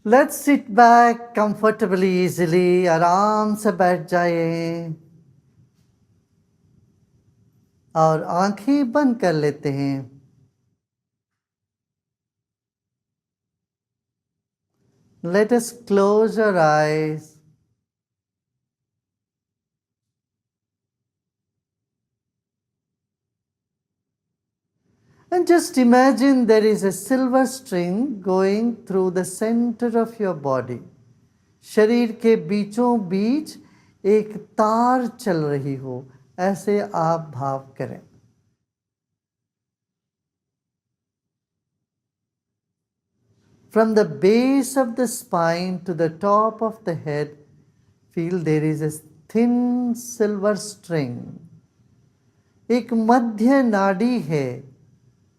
Let's sit back comfortably, easily, आराम से बैठ जाइए और आंखें बंद कर लेते हैं. Let us close our eyes. And just imagine there is a silver string going through the center of your body. शरीर के बीचों बीच एक तार चल रही हो, ऐसे आप भाव करें. From the base of the spine to the top of the head, feel there is a thin silver string. एक मध्य नाड़ी है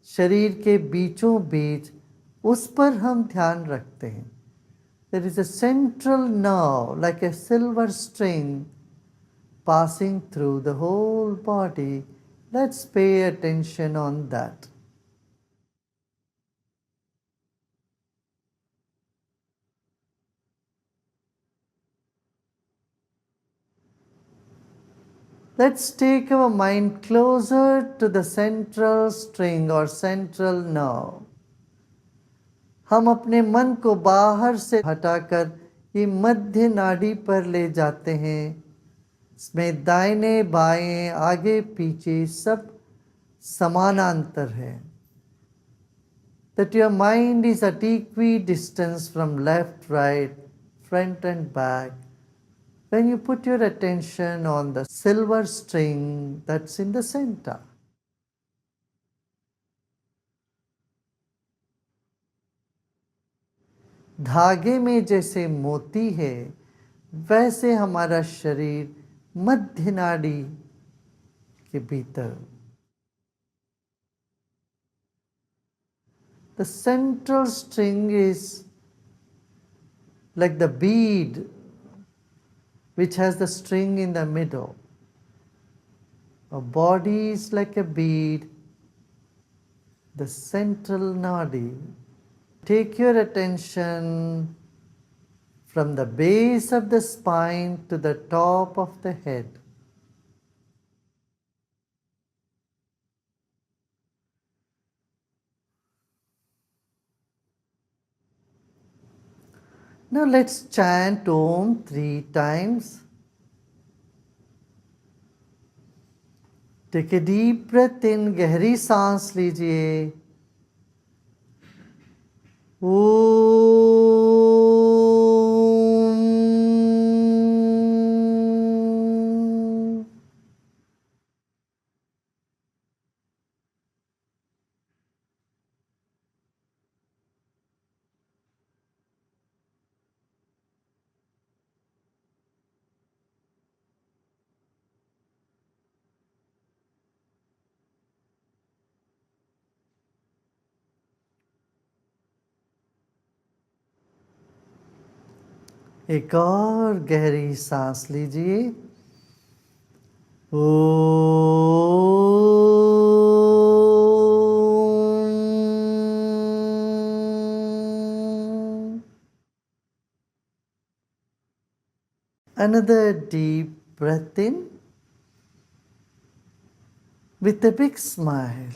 शरीर के बीचों बीच, उस पर हम ध्यान रखते हैं. There is a central nerve like a silver string passing through the whole body. Let's pay attention on that. Let's take our mind closer to the central string or central nerve. हम अपने मन को बाहर से हटाकर ये मध्य नाड़ी पर ले जाते हैं. इसमें दाहिने बाएं आगे पीछे सब समानांतर है. That your mind is at equidistance from left, right, front and back. When you put your attention on the silver string that's in the center. धागे में जैसे मोती है, वैसे हमारा शरीर मध्य नाड़ी के भीतर. The central string is like the bead which has the string in the middle. Our body is like a bead, the central nadi. Take your attention from the base of the spine to the top of the head. Now let's chant Om 3 times. Take a deep breath in, गहरी सांस लीजिए. एक और गहरी सांस लीजिए. Another deep breath in with a big smile.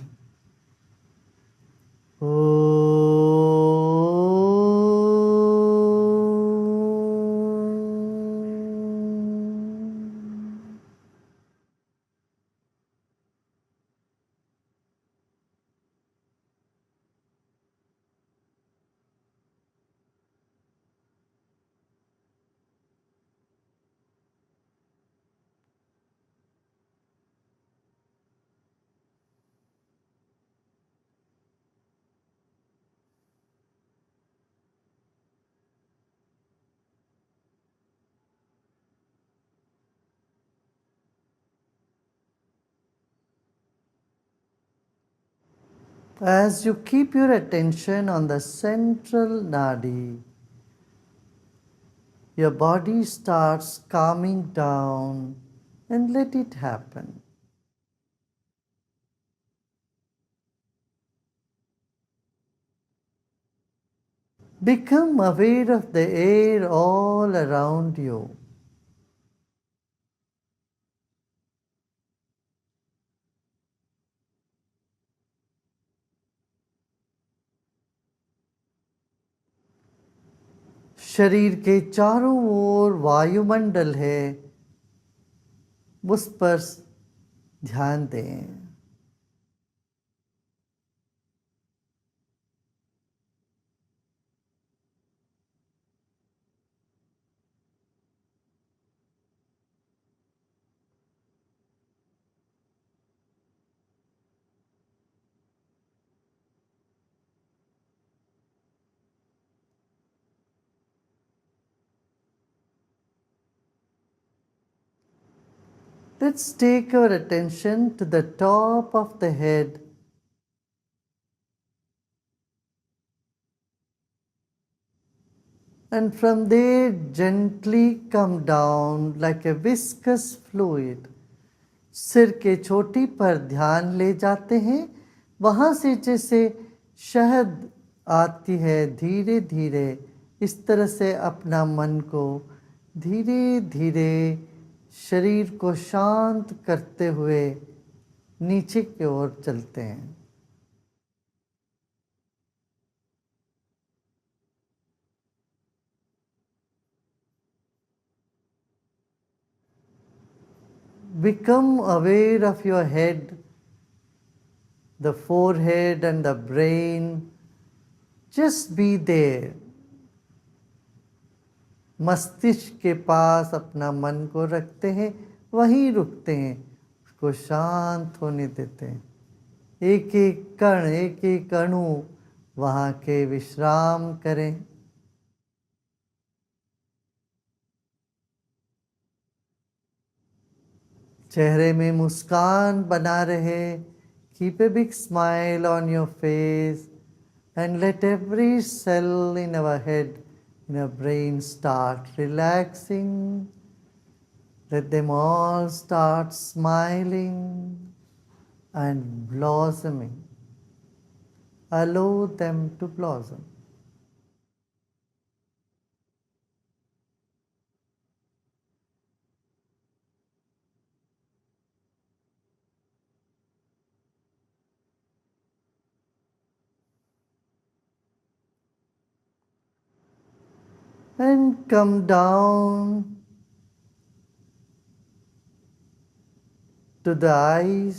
As you keep your attention on the central nadi, your body starts calming down, and let it happen. Become aware of the air all around you. शरीर के चारों ओर वायुमंडल है, उस पर ध्यान दें. Let's take our attention to the top of the head. And from there gently come down like a viscous fluid. सिर के चोटी पर ध्यान ले जाते हैं, वहाँ से जैसे शहद आती है धीरे धीरे, इस तरह से अपना मन को धीरे धीरे शरीर को शांत करते हुए नीचे की ओर चलते हैं. Become aware of your head, the forehead and the brain. Just be there. मस्तिष्क के पास अपना मन को रखते हैं, वहीं रुकते हैं, उसको शांत होने देते हैं. एक एक कण, एक एक अणु वहाँ के विश्राम करें. चेहरे में मुस्कान बना रहे. Keep a big smile on your face and let every cell in our head, in our brain start relaxing. Let them all start smiling and blossoming. Allow them to blossom. And come down to the eyes.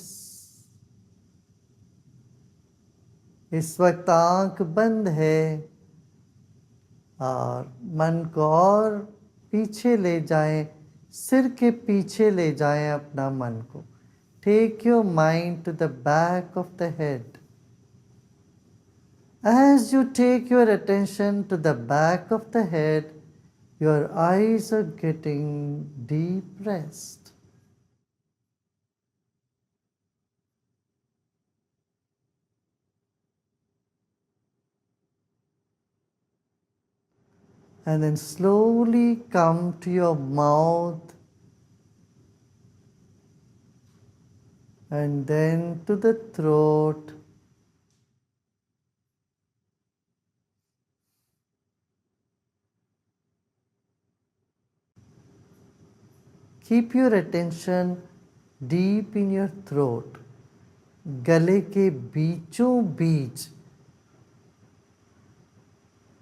इस वक्त आंख बंद है और मन को और पीछे ले जाएं, सिर के पीछे ले जाएं अपना मन को. Take your mind to the back of the head. As you take your attention to the back of the head, your eyes are getting deep rest. And then slowly come to your mouth and then to the throat. Keep your attention deep in your throat. गले के बीचों बीच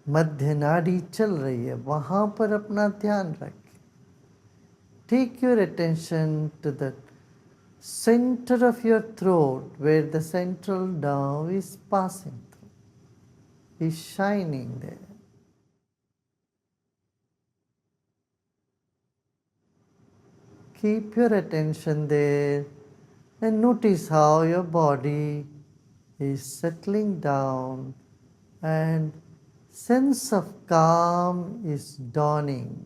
मध्य नाड़ी चल रही है, वहाँ पर अपना ध्यान रखें. Take your attention to the center of your throat where the central nerve is passing through, is shining there. Keep your attention there and notice how your body is settling down and sense of calm is dawning.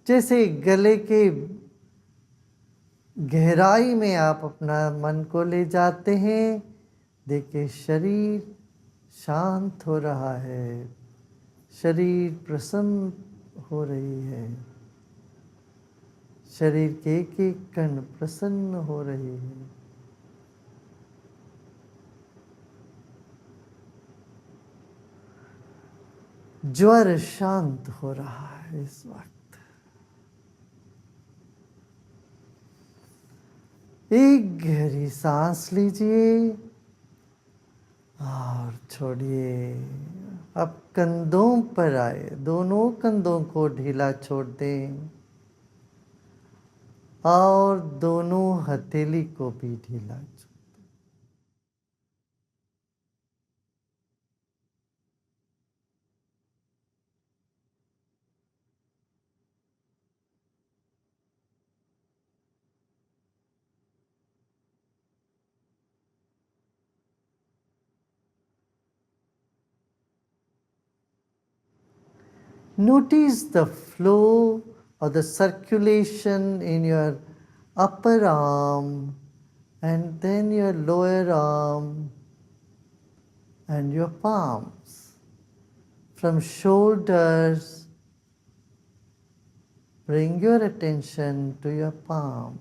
जैसे गले के गहराई में आप अपना मन को ले जाते हैं, देखिए शरीर शांत हो रहा है, शरीर प्रसन्न हो रही है, शरीर के एक एक कण प्रसन्न हो रही है. ज्वर शांत हो रहा है इस वक्त। एक गहरी सांस लीजिए और छोड़िए। अब कंधों पर आए, दोनों कंधों को ढीला छोड़ दें और दोनों हथेली को भी ढीला छोड़। Notice the flow or the circulation in your upper arm and then your lower arm and your palms. From shoulders, bring your attention to your palm.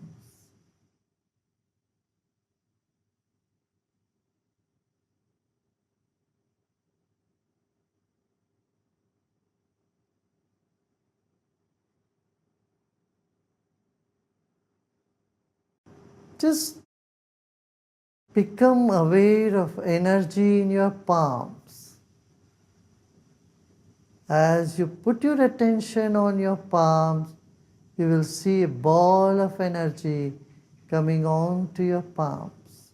Just become aware of energy in your palms. As you put your attention on your palms, you will see a ball of energy coming on to your palms.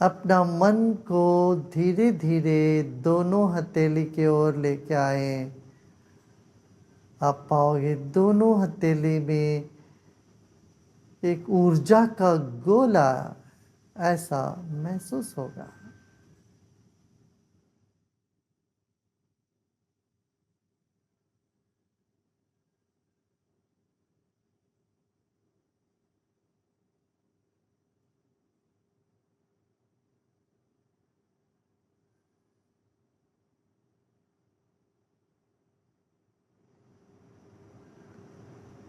अपना मन को धीरे धीरे दोनों हथेली की ओर लेके आए। आप पाओगे दोनों हथेली में एक ऊर्जा का गोला ऐसा महसूस होगा।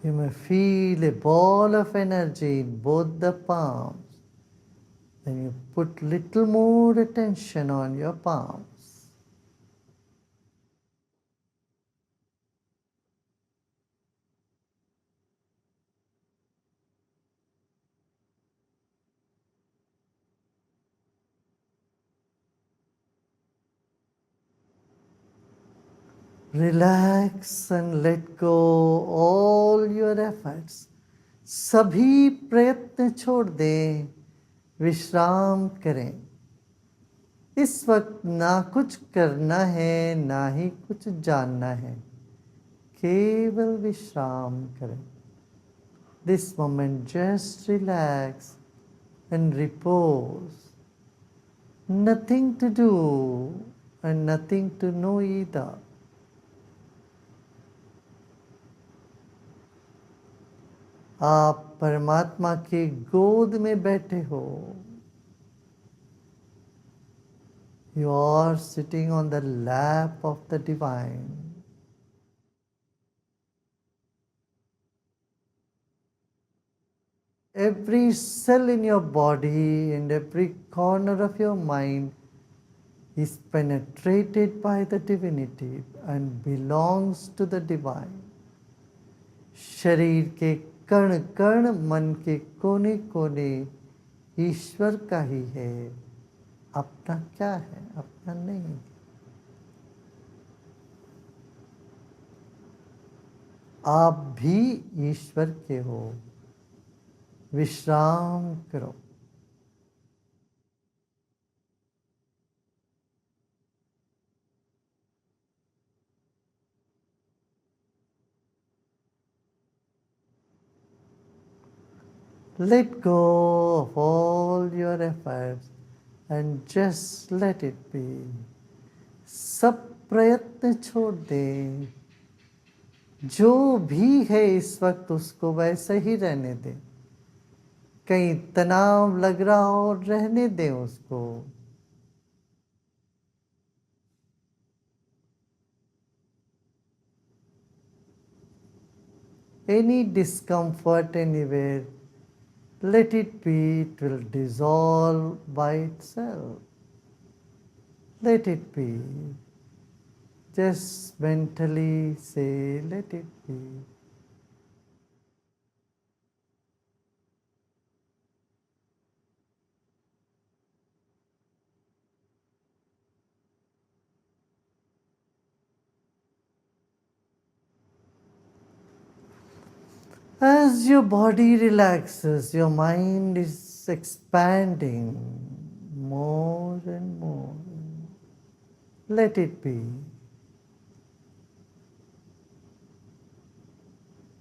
You may feel a ball of energy in both the palms. Then you put little more attention on your palms. Relax and let go all your efforts. सभी प्रयत्न छोड़ दें, विश्राम करें। इस वक्त ना कुछ करना है, ना ही कुछ जानना है, केवल विश्राम करें। This moment just relax and repose. Nothing to do and nothing to know either. आप परमात्मा की गोद में बैठे हो। You are sitting on the lap of the divine. Every cell in your body and every corner of your mind is penetrated by the divinity and belongs to the divine. शरीर के कण कण, मन के कोने कोने ईश्वर का ही है, अपना क्या है, अपना नहीं। आप भी ईश्वर के हो। विश्राम करो। Let go of all your efforts and just let it be. सब प्रयत्न छोड़ दें। जो भी है इस वक्त उसको वैसे ही रहने दें। कहीं तनाव लग रहा हो, रहने दें उसको। Any discomfort anywhere, let it be, it will dissolve by itself. Let it be. Just mentally say, let it be. As your body relaxes, your mind is expanding more and more. Let it be.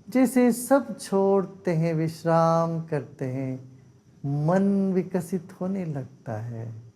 जैसे सब छोड़ते हैं, विश्राम करते हैं, मन विकसित होने लगता है।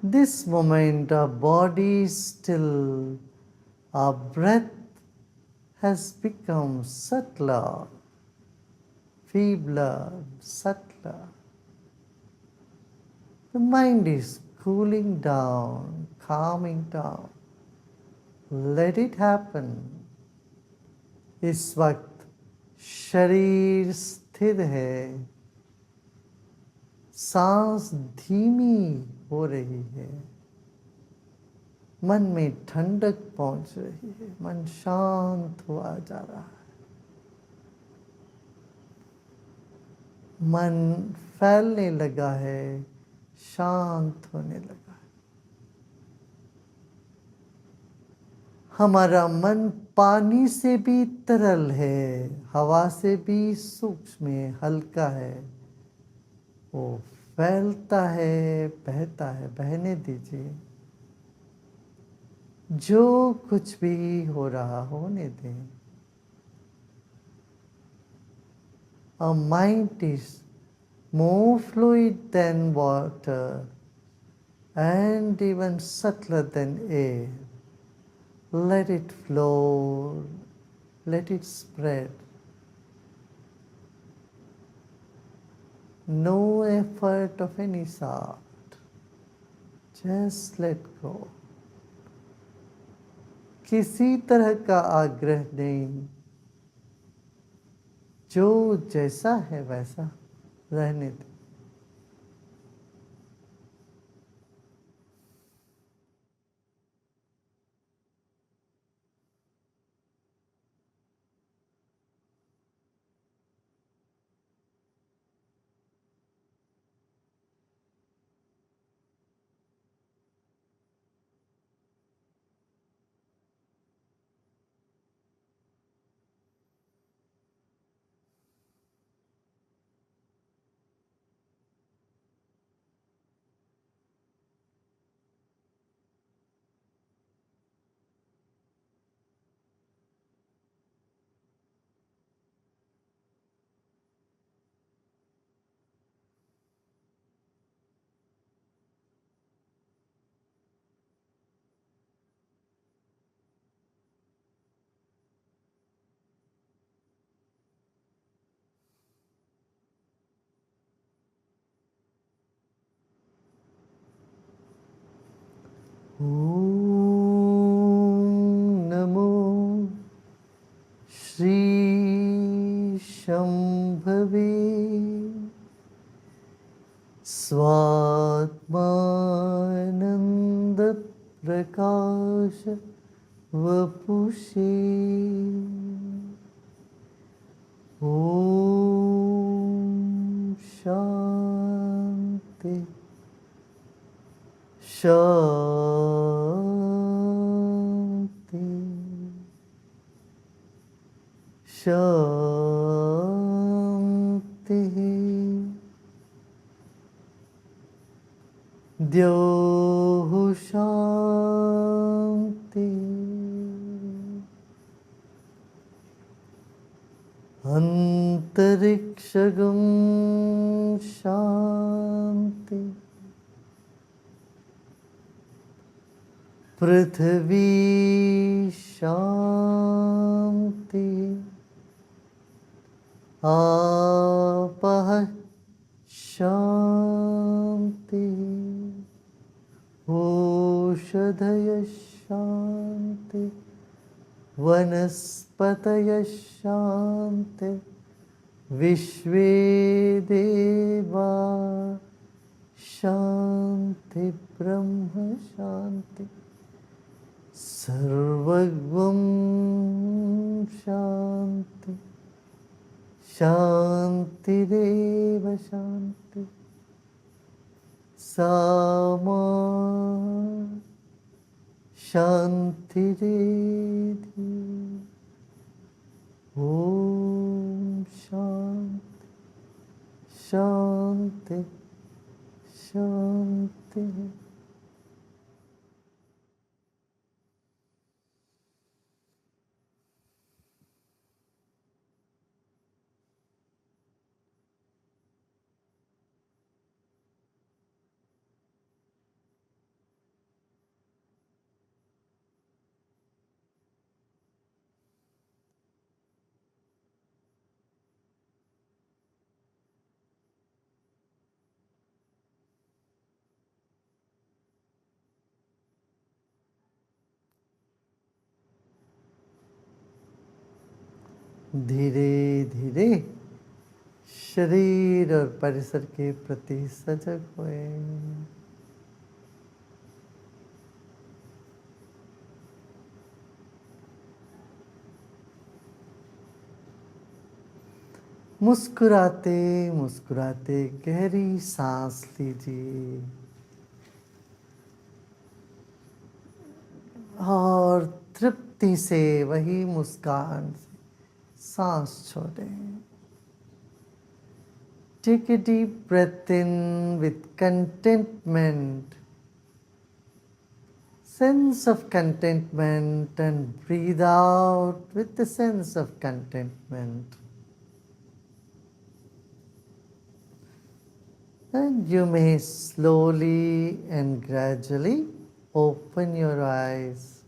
This moment our body is still, our breath has become subtler, feebler, subtler. The mind is cooling down, calming down. Let it happen. इस वक्त शरीर स्थिर है, सांस धीमी हो रही है, मन में ठंडक पहुंच रही है, मन शांत हुआ जा रहा है, मन फैलने लगा है, शांत होने लगा है। हमारा मन पानी से भी तरल है, हवा से भी सूक्ष्म है, हल्का है, वो फैलता है, बहता है, बहने दीजिए। जो कुछ भी हो रहा होने दें। Our mind is more fluid than water and even subtler than air. Let it flow, let it spread. No effort of any sort. Just let go. किसी तरह का आग्रह नहीं, जो जैसा है वैसा रहने दे। नमो श्री शंभवे स्वात्मानंद प्रकाश वपुषे ओम शांति शांति। शांति द्योः शांति अंतरिक्षगं शांति पृथ्वी शांति आपः शांति ओषधयः शांति वनस्पतयः शांति विश्वे देवा शांति ब्रह्म शांति सर्वगं शांति शांतिरेव शांति सामा शांतिरेधि ओम शांति शांति शांति। धीरे धीरे शरीर और परिसर के प्रति सजग हुए। मुस्कुराते मुस्कुराते गहरी सांस लीजिए और तृप्ति से वही मुस्कान से सांस छोड़ें। Take a deep breath in with contentment, sense of contentment, and breathe out with the sense of contentment. And you may slowly and gradually open your eyes.